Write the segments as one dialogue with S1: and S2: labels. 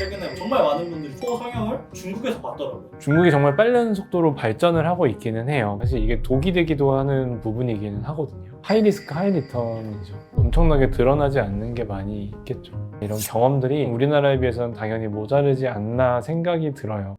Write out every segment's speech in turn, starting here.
S1: 최근에 정말 많은 분들이 코 성형을 중국에서 봤더라고요.
S2: 중국이 정말 빠른 속도로 발전을 하고 있기는 해요. 사실 이게 독이 되기도 하는 부분이기는 하거든요. 하이리스크 하이리턴이죠. 엄청나게 드러나지 않는 게 많이 있겠죠. 이런 경험들이 우리나라에 비해서는 당연히 모자르지 않나 생각이 들어요.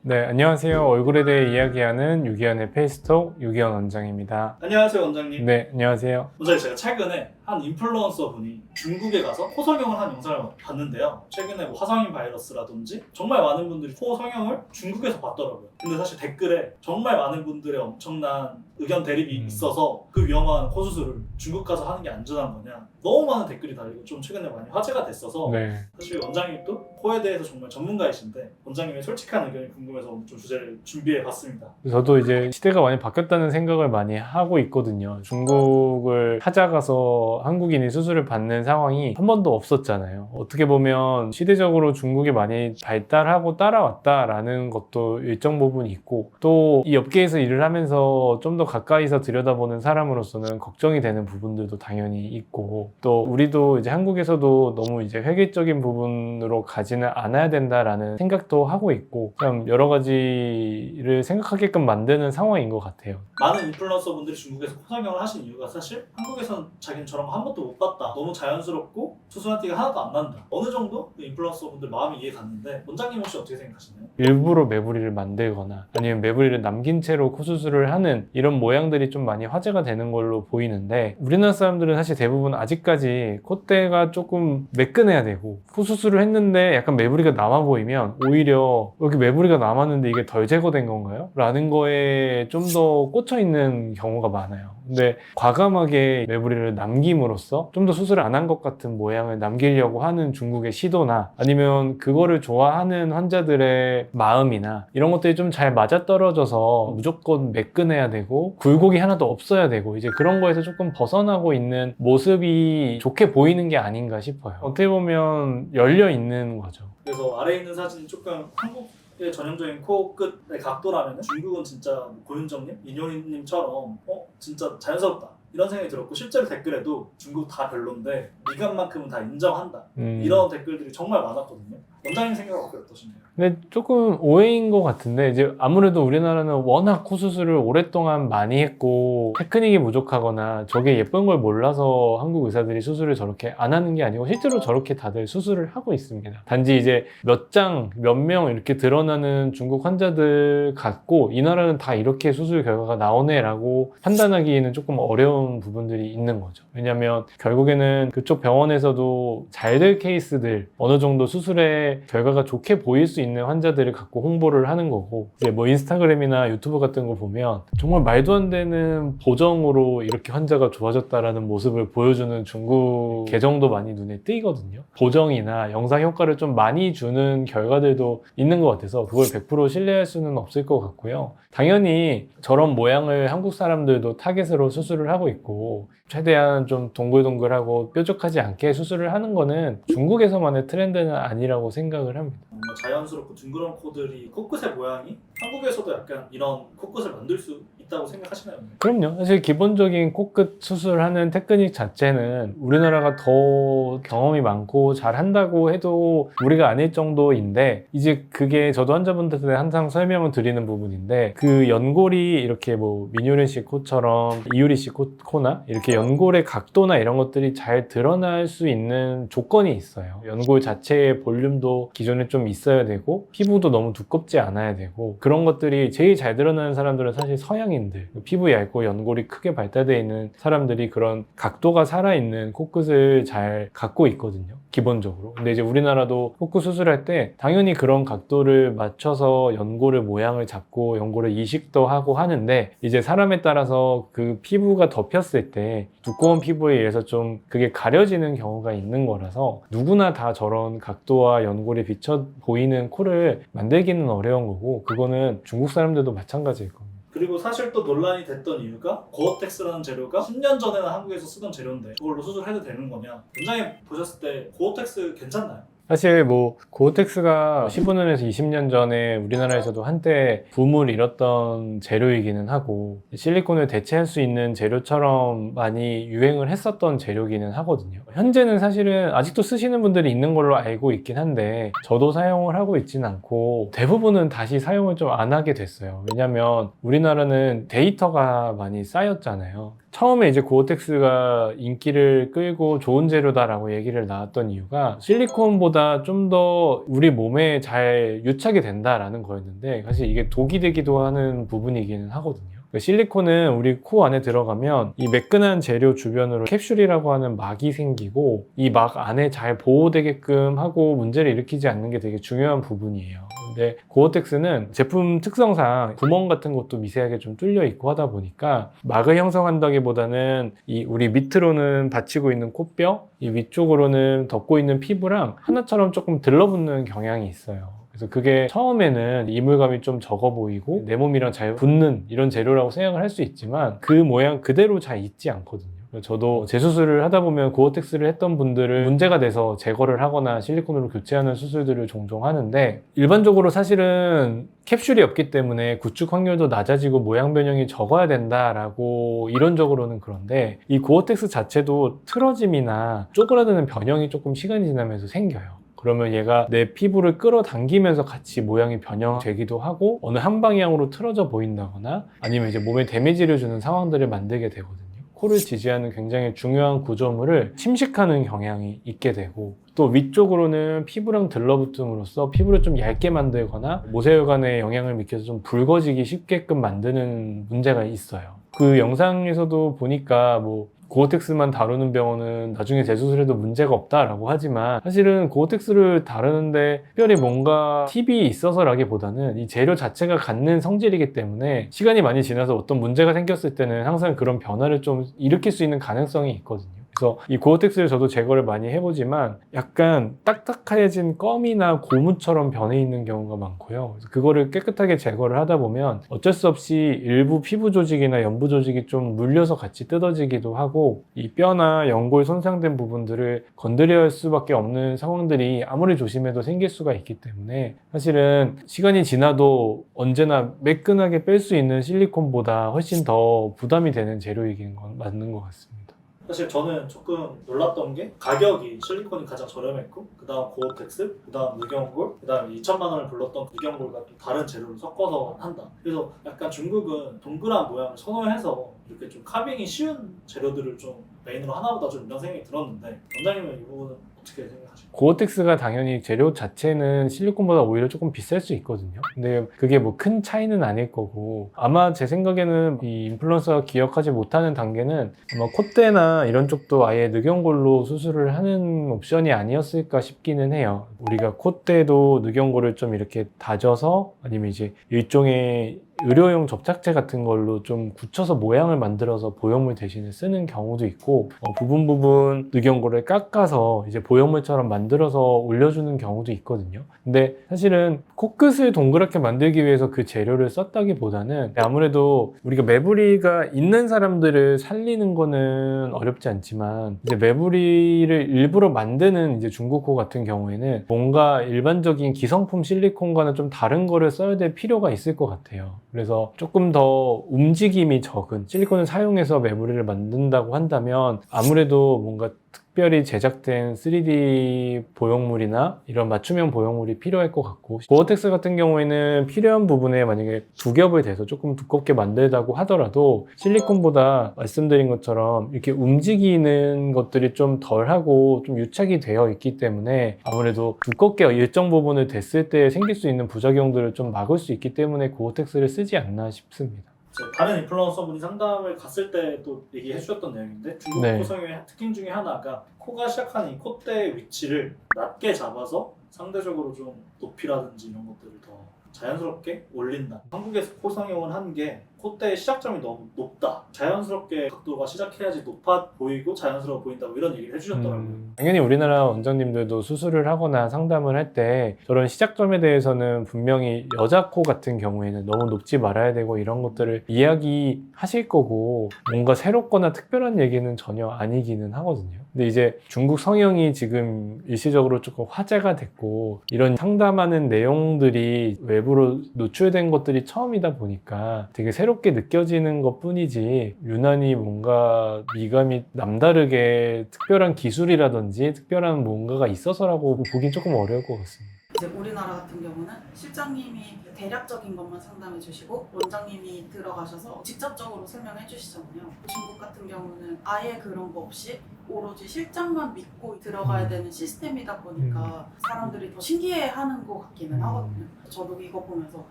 S2: 네, 안녕하세요. 얼굴에 대해 이야기하는 유기현의 페이스톡 유기현 원장입니다.
S1: 안녕하세요, 원장님.
S2: 네, 안녕하세요.
S1: 원장님, 제가 최근에 한 인플루언서 분이 중국에 가서 코 성형을 한 영상을 봤는데요. 최근에 뭐 화성인 바이러스라든지 정말 많은 분들이 코 성형을 중국에서 봤더라고요. 근데 사실 댓글에 정말 많은 분들의 엄청난 의견 대립이 있어서 그 위험한 코 수술을 중국 가서 하는 게 안전한 거냐, 너무 많은 댓글이 달리고 좀 최근에 많이 화제가 됐어서
S2: 네.
S1: 사실 원장님도 코에 대해서 정말 전문가이신데 원장님의 솔직한 의견이 궁금해서 오늘 좀 주제를 준비해 봤습니다.
S2: 저도 이제 시대가 많이 바뀌었다는 생각을 많이 하고 있거든요. 중국을 찾아가서 한국인이 수술을 받는 상황이 한 번도 없었잖아요. 어떻게 보면 시대적으로 중국이 많이 발달하고 따라왔다라는 것도 일정 부분 있고, 또 이 업계에서 일을 하면서 좀 더 가까이서 들여다보는 사람으로서는 걱정이 되는 부분들도 당연히 있고, 또 우리도 이제 한국에서도 너무 이제 획일적인 부분으로 가지는 않아야 된다라는 생각도 하고 있고, 참 여러 가지를 생각하게끔 만드는 상황인 것 같아요.
S1: 많은 인플루언서 분들이 중국에서 코 성형을 하신 이유가 사실 한국에서는 자기는 저런 거 한 번도 못 봤다, 너무 자연스럽고 수술한 티가 하나도 안 난다, 어느 정도 그 인플루언서 분들 마음이 이해 갔는데 원장님 혹시 어떻게 생각하시나요?
S2: 일부러 매부리를 만들거나 아니면 매부리를 남긴 채로 코 수술을 하는 이런 모양들이 좀 많이 화제가 되는 걸로 보이는데, 우리나라 사람들은 사실 대부분 아직까지 콧대가 조금 매끈해야 되고, 코 수술을 했는데 약간 매부리가 남아 보이면 오히려 여기 매부리가 남았는데 이게 덜 제거된 건가요? 라는 거에 좀 더 꽂혀 있는 경우가 많아요. 근데 과감하게 매부리를 남김으로써 좀 더 수술을 안 한 것 같은 모양을 남기려고 하는 중국의 시도나, 아니면 그거를 좋아하는 환자들의 마음이나 이런 것들이 좀 잘 맞아떨어져서 무조건 매끈해야 되고 굴곡이 하나도 없어야 되고, 이제 그런 거에서 조금 벗어나고 있는 모습이 좋게 보이는 게 아닌가 싶어요. 어떻게 보면 열려 있는 거죠.
S1: 그래서 아래에 있는 사진이 조금 한국의 전형적인 코 끝의 각도라면 중국은 진짜 고윤정님, 인효리님처럼 진짜 자연스럽다 이런 생각이 들었고, 실제로 댓글에도 중국 다 별론데 미간만큼은 다 인정한다 이런 댓글들이 정말 많았거든요. 원장님 생각은 어떠신가요?
S2: 근데 조금 오해인 것 같은데, 이제 아무래도 우리나라는 워낙 코 수술을 오랫동안 많이 했고 테크닉이 부족하거나 저게 예쁜 걸 몰라서 한국 의사들이 수술을 저렇게 안 하는 게 아니고 실제로 저렇게 다들 수술을 하고 있습니다. 단지 이제 몇 장, 몇 명 이렇게 드러나는 중국 환자들 같고 이 나라는 다 이렇게 수술 결과가 나오네 라고 판단하기에는 조금 어려운 부분들이 있는 거죠. 왜냐면 결국에는 그쪽 병원에서도 잘 될 케이스들, 어느 정도 수술에 결과가 좋게 보일 수 있는 환자들을 갖고 홍보를 하는 거고, 이제 뭐 인스타그램이나 유튜브 같은 거 보면 정말 말도 안 되는 보정으로 이렇게 환자가 좋아졌다라는 모습을 보여주는 중국 계정도 많이 눈에 띄거든요. 보정이나 영상 효과를 좀 많이 주는 결과들도 있는 것 같아서 그걸 100% 신뢰할 수는 없을 것 같고요. 당연히 저런 모양을 한국 사람들도 타겟으로 수술을 하고 있고, 최대한 좀 동글동글하고 뾰족하지 않게 수술을 하는 거는 중국에서만의 트렌드는 아니라고 생각을 합니다.
S1: 뭔가 자연스럽고 둥그런 코들이 코끝의 모양이 한국에서도 약간 이런 코끝을 만들 수 있다고 생각하시나요?
S2: 그럼요. 사실 기본적인 코끝 수술하는 테크닉 자체는 우리나라가 더 경험이 많고 잘한다고 해도 무리가 아닐 정도인데, 이제 그게 저도 환자분들한테 항상 설명을 드리는 부분인데, 그 연골이 이렇게 뭐 민효린 씨 코처럼 이유리 씨 코나 이렇게 연골의 각도나 이런 것들이 잘 드러날 수 있는 조건이 있어요. 연골 자체의 볼륨도 기존에 좀 있어야 되고, 피부도 너무 두껍지 않아야 되고, 그런 것들이 제일 잘 드러나는 사람들은 사실 서양인들, 피부 얇고 연골이 크게 발달되어 있는 사람들이 그런 각도가 살아있는 코끝을 잘 갖고 있거든요, 기본적으로. 근데 이제 우리나라도 코끝 수술할 때 당연히 그런 각도를 맞춰서 연골의 모양을 잡고 연골을 이식도 하고 하는데, 이제 사람에 따라서 그 피부가 덮였을 때 두꺼운 피부에 의해서 좀 그게 가려지는 경우가 있는 거라서 누구나 다 저런 각도와 연골이 비쳐 보이는 코를 만들기는 어려운 거고, 그거는 중국 사람들도 마찬가지일 겁니다.
S1: 그리고 사실 또 논란이 됐던 이유가 고어텍스라는 재료가 10년 전에는 한국에서 쓰던 재료인데 그걸로 수술해도 되는 거냐. 원장님 보셨을 때 고어텍스 괜찮나요?
S2: 사실 뭐 고어텍스가 15년에서 20년 전에 우리나라에서도 한때 붐을 일었던 재료이기는 하고 실리콘을 대체할 수 있는 재료처럼 많이 유행을 했었던 재료기는 하거든요. 현재는 사실은 아직도 쓰시는 분들이 있는 걸로 알고 있긴 한데 저도 사용을 하고 있지는 않고 대부분은 다시 사용을 좀 안 하게 됐어요. 왜냐면 우리나라는 데이터가 많이 쌓였잖아요. 처음에 이제 고어텍스가 인기를 끌고 좋은 재료다라고 얘기를 나왔던 이유가 실리콘보다 좀 더 우리 몸에 잘 유착이 된다라는 거였는데 사실 이게 독이 되기도 하는 부분이기는 하거든요. 실리콘은 우리 코 안에 들어가면 이 매끈한 재료 주변으로 캡슐이라고 하는 막이 생기고 이 막 안에 잘 보호되게끔 하고 문제를 일으키지 않는 게 되게 중요한 부분이에요. 근데 고어텍스는 제품 특성상 구멍 같은 것도 미세하게 좀 뚫려 있고 하다 보니까 막을 형성한다기보다는 이 우리 밑으로는 받치고 있는 코뼈, 이 위쪽으로는 덮고 있는 피부랑 하나처럼 조금 들러붙는 경향이 있어요. 그래서 그게 처음에는 이물감이 좀 적어 보이고 내 몸이랑 잘 붙는 이런 재료라고 생각을 할 수 있지만 그 모양 그대로 잘 있지 않거든요. 저도 재수술을 하다 보면 고어텍스를 했던 분들을 문제가 돼서 제거를 하거나 실리콘으로 교체하는 수술들을 종종 하는데 일반적으로 사실은 캡슐이 없기 때문에 구축 확률도 낮아지고 모양 변형이 적어야 된다라고 이론적으로는 그런데 이 고어텍스 자체도 틀어짐이나 쪼그라드는 변형이 조금 시간이 지나면서 생겨요. 그러면 얘가 내 피부를 끌어당기면서 같이 모양이 변형되기도 하고 어느 한 방향으로 틀어져 보인다거나 아니면 이제 몸에 데미지를 주는 상황들을 만들게 되거든요. 코를 지지하는 굉장히 중요한 구조물을 침식하는 경향이 있게 되고 또 위쪽으로는 피부랑 들러붙음으로써 피부를 좀 얇게 만들거나 모세혈관에 영향을 미쳐서 좀 붉어지기 쉽게끔 만드는 문제가 있어요. 그 영상에서도 보니까 뭐 고어텍스만 다루는 병원은 나중에 재수술해도 문제가 없다라고 하지만 사실은 고어텍스를 다루는데 특별히 뭔가 팁이 있어서라기보다는 이 재료 자체가 갖는 성질이기 때문에 시간이 많이 지나서 어떤 문제가 생겼을 때는 항상 그런 변화를 좀 일으킬 수 있는 가능성이 있거든요. 그래서 이 고어텍스를 저도 제거를 많이 해보지만 약간 딱딱해진 껌이나 고무처럼 변해 있는 경우가 많고요. 그래서 그거를 깨끗하게 제거를 하다 보면 어쩔 수 없이 일부 피부 조직이나 연부 조직이 좀 물려서 같이 뜯어지기도 하고 이 뼈나 연골 손상된 부분들을 건드려야 할 수밖에 없는 상황들이 아무리 조심해도 생길 수가 있기 때문에 사실은 시간이 지나도 언제나 매끈하게 뺄 수 있는 실리콘보다 훨씬 더 부담이 되는 재료이긴 건 맞는 것 같습니다.
S1: 사실 저는 조금 놀랐던 게 가격이 실리콘이 가장 저렴했고 그 다음 고어텍스, 그 다음 누경골, 그 다음 2천만 원을 불렀던 누경골과 또 다른 재료를 섞어서 한다. 그래서 약간 중국은 동그란 모양을 선호해서 이렇게 좀 카빙이 쉬운 재료들을 좀 메인으로 하나보다 좀 이런 생각이 들었는데 원장님은 이 부분은 어떻게 생각하십니까?
S2: 고어텍스가 당연히 재료 자체는 실리콘보다 오히려 조금 비쌀 수 있거든요. 근데 그게 뭐 큰 차이는 아닐 거고 아마 제 생각에는 이 인플루언서가 기억하지 못하는 단계는 아마 콧대나 이런 쪽도 아예 누경골로 수술을 하는 옵션이 아니었을까 싶기는 해요. 우리가 콧대도 누경골을 좀 이렇게 다져서 아니면 이제 일종의 의료용 접착제 같은 걸로 좀 굳혀서 모양을 만들어서 보형물 대신에 쓰는 경우도 있고 부분 누경골을 깎아서 이제 보형물처럼 만들어서 올려주는 경우도 있거든요. 근데 사실은 코끝을 동그랗게 만들기 위해서 그 재료를 썼다기보다는 아무래도 우리가 매부리가 있는 사람들을 살리는 거는 어렵지 않지만 이제 매부리를 일부러 만드는 이제 중국코 같은 경우에는 뭔가 일반적인 기성품 실리콘과는 좀 다른 거를 써야 될 필요가 있을 것 같아요. 그래서 조금 더 움직임이 적은 실리콘을 사용해서 매부리를 만든다고 한다면 아무래도 뭔가 특별히 제작된 3D 보형물이나 이런 맞춤형 보형물이 필요할 것 같고 고어텍스 같은 경우에는 필요한 부분에 만약에 두 겹을 대서 조금 두껍게 만들다고 하더라도 실리콘보다 말씀드린 것처럼 이렇게 움직이는 것들이 좀 덜하고 좀 유착이 되어 있기 때문에 아무래도 두껍게 일정 부분을 댔을 때 생길 수 있는 부작용들을 좀 막을 수 있기 때문에 고어텍스를 쓰지 않나 싶습니다.
S1: 다른 인플루언서분이 상담을 갔을 때도 얘기해 주셨던 내용인데 중국
S2: 네.
S1: 코성형의 특징 중에 하나가 코가 시작하는 이 콧대 위치를 낮게 잡아서 상대적으로 좀 높이라든지 이런 것들을 더 자연스럽게 올린다. 한국에서 코성형을 한 게 콧대의 시작점이 너무 높다. 자연스럽게 각도가 시작해야지 높아 보이고 자연스러워 보인다고 이런 얘기를 해주셨더라고요.
S2: 당연히 우리나라 원장님들도 수술을 하거나 상담을 할 때 저런 시작점에 대해서는 분명히 여자 코 같은 경우에는 너무 높지 말아야 되고 이런 것들을 이야기하실 거고 뭔가 새롭거나 특별한 얘기는 전혀 아니기는 하거든요. 근데 이제 중국 성형이 지금 일시적으로 조금 화제가 됐고 이런 상담하는 내용들이 외부로 노출된 것들이 처음이다 보니까 되게 새롭게 느껴지는 것 뿐이지 유난히 뭔가 미감이 남다르게 특별한 기술이라든지 특별한 뭔가가 있어서라고 보긴 조금 어려울 것 같습니다.
S3: 이제 우리나라 같은 경우는 실장님이 대략적인 것만 상담해 주시고 원장님이 들어가셔서 직접적으로 설명해 주시잖아요. 중국 같은 경우는 아예 그런 거 없이 오로지 실장만 믿고 들어가야 되는 시스템이다 보니까 사람들이 더 신기해하는 것 같기는 하거든요. 저도 이거 보면서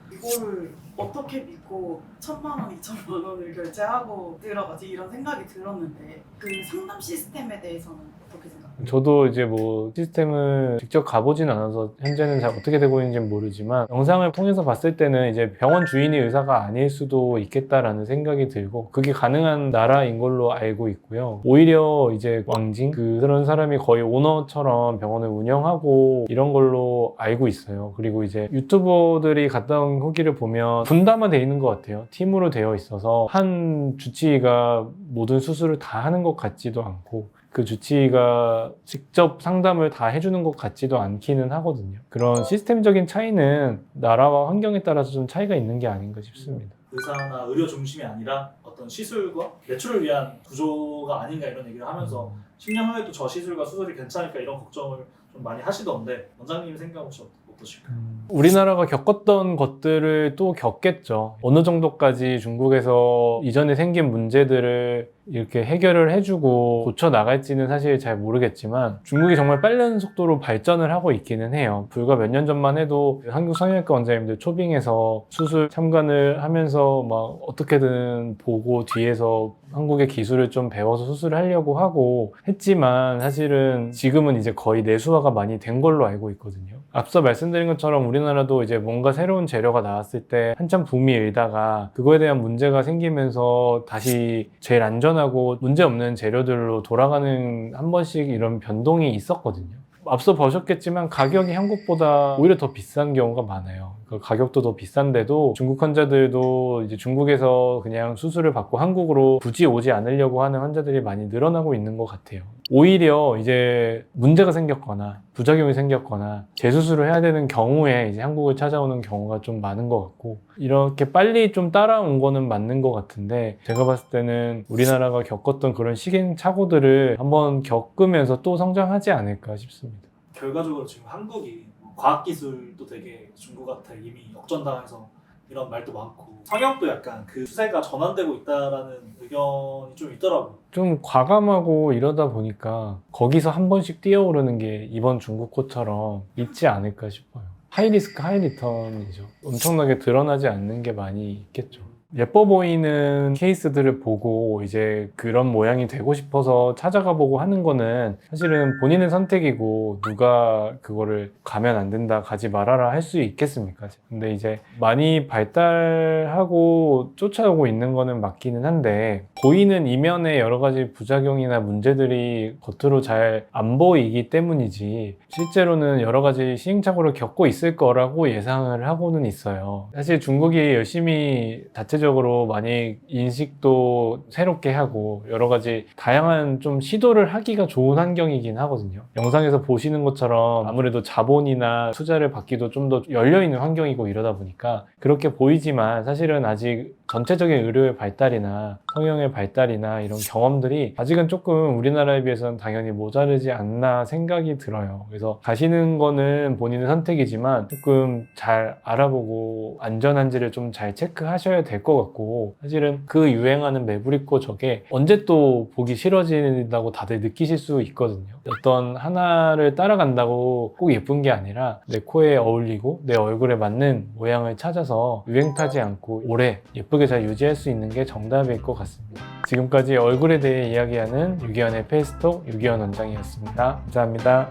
S3: 이거를 어떻게 믿고 1,000만 원, 2,000만 원을 결제하고 들어가지 이런 생각이 들었는데 그 상담 시스템에 대해서는 어떻게 생각하세요?
S2: 저도 이제 뭐 시스템을 직접 가보진 않아서 현재는 잘 어떻게 되고 있는지는 모르지만 영상을 통해서 봤을 때는 이제 병원 주인이 의사가 아닐 수도 있겠다라는 생각이 들고 그게 가능한 나라인 걸로 알고 있고요. 오히려 이제 왕징 그런 사람이 거의 오너처럼 병원을 운영하고 이런 걸로 알고 있어요. 그리고 이제 유튜버들이 갔다 온 후기를 보면 분담화 돼 있는 것 같아요. 팀으로 되어 있어서 한 주치의가 모든 수술을 다 하는 것 같지도 않고 그 주치의가 직접 상담을 다 해주는 것 같지도 않기는 하거든요. 그런 시스템적인 차이는 나라와 환경에 따라서 좀 차이가 있는 게 아닌가 싶습니다.
S1: 의사나 의료 중심이 아니라 어떤 시술과 매출을 위한 구조가 아닌가 이런 얘기를 하면서 10년 후에도 저 시술과 수술이 괜찮을까 이런 걱정을 좀 많이 하시던데 원장님 생각 혹시 어떠실까요?
S2: 우리나라가 겪었던 것들을 또 겪겠죠. 어느 정도까지 중국에서 이전에 생긴 문제들을 이렇게 해결을 해주고 고쳐 나갈지는 사실 잘 모르겠지만 중국이 정말 빠른 속도로 발전을 하고 있기는 해요. 불과 몇 년 전만 해도 한국 성형외과 원장님들 초빙해서 수술 참관을 하면서 막 어떻게든 보고 뒤에서 한국의 기술을 좀 배워서 수술을 하려고 하고 했지만 사실은 지금은 이제 거의 내수화가 많이 된 걸로 알고 있거든요. 앞서 말씀드린 것처럼 우리나라도 이제 뭔가 새로운 재료가 나왔을 때 한참 붐이 일다가 그거에 대한 문제가 생기면서 다시 제일 안전하고 문제없는 재료들로 돌아가는 한 번씩 이런 변동이 있었거든요. 앞서 보셨겠지만 가격이 한국보다 오히려 더 비싼 경우가 많아요. 그 가격도 더 비싼데도 중국 환자들도 이제 중국에서 그냥 수술을 받고 한국으로 굳이 오지 않으려고 하는 환자들이 많이 늘어나고 있는 것 같아요. 오히려 이제 문제가 생겼거나 부작용이 생겼거나 재수술을 해야 되는 경우에 이제 한국을 찾아오는 경우가 좀 많은 것 같고 이렇게 빨리 좀 따라온 거는 맞는 것 같은데 제가 봤을 때는 우리나라가 겪었던 그런 시행착오들을 한번 겪으면서 또 성장하지 않을까 싶습니다.
S1: 결과적으로 지금 한국이 과학기술도 되게 중국한테 이미 역전당해서 이런 말도 많고 성형도 약간 그 추세가 전환되고 있다라는 의견이 좀 있더라고요.
S2: 좀 과감하고 이러다 보니까 거기서 한 번씩 뛰어오르는 게 이번 중국 코처럼 있지 않을까 싶어요. 하이리스크 하이리턴이죠. 엄청나게 드러나지 않는 게 많이 있겠죠. 예뻐 보이는 케이스들을 보고 이제 그런 모양이 되고 싶어서 찾아가 보고 하는 거는 사실은 본인의 선택이고 누가 그거를 가면 안 된다, 가지 말아라 할 수 있겠습니까? 근데 이제 많이 발달하고 쫓아오고 있는 거는 맞기는 한데 보이는 이면에 여러 가지 부작용이나 문제들이 겉으로 잘 안 보이기 때문이지 실제로는 여러 가지 시행착오를 겪고 있을 거라고 예상을 하고는 있어요. 사실 중국이 열심히 자체적으로 많이 인식도 새롭게 하고 여러 가지 다양한 좀 시도를 하기가 좋은 환경이긴 하거든요. 영상에서 보시는 것처럼 아무래도 자본이나 투자를 받기도 좀 더 열려있는 환경이고 이러다 보니까 그렇게 보이지만 사실은 아직 전체적인 의료의 발달이나 성형의 발달이나 이런 경험들이 아직은 조금 우리나라에 비해서는 당연히 모자르지 않나 생각이 들어요. 그래서 가시는 거는 본인의 선택이지만 조금 잘 알아보고 안전한지를 좀 잘 체크하셔야 될 것 같고 사실은 그 유행하는 매부리코 저게 언제 또 보기 싫어진다고 다들 느끼실 수 있거든요. 어떤 하나를 따라간다고 꼭 예쁜 게 아니라 내 코에 어울리고 내 얼굴에 맞는 모양을 찾아서 유행 타지 않고 오래 예쁘게 잘 유지할 수 있는 게 정답일 것 같습니다. 지금까지 얼굴에 대해 이야기하는 유기현의 페이스톡 유기현 원장이었습니다. 감사합니다.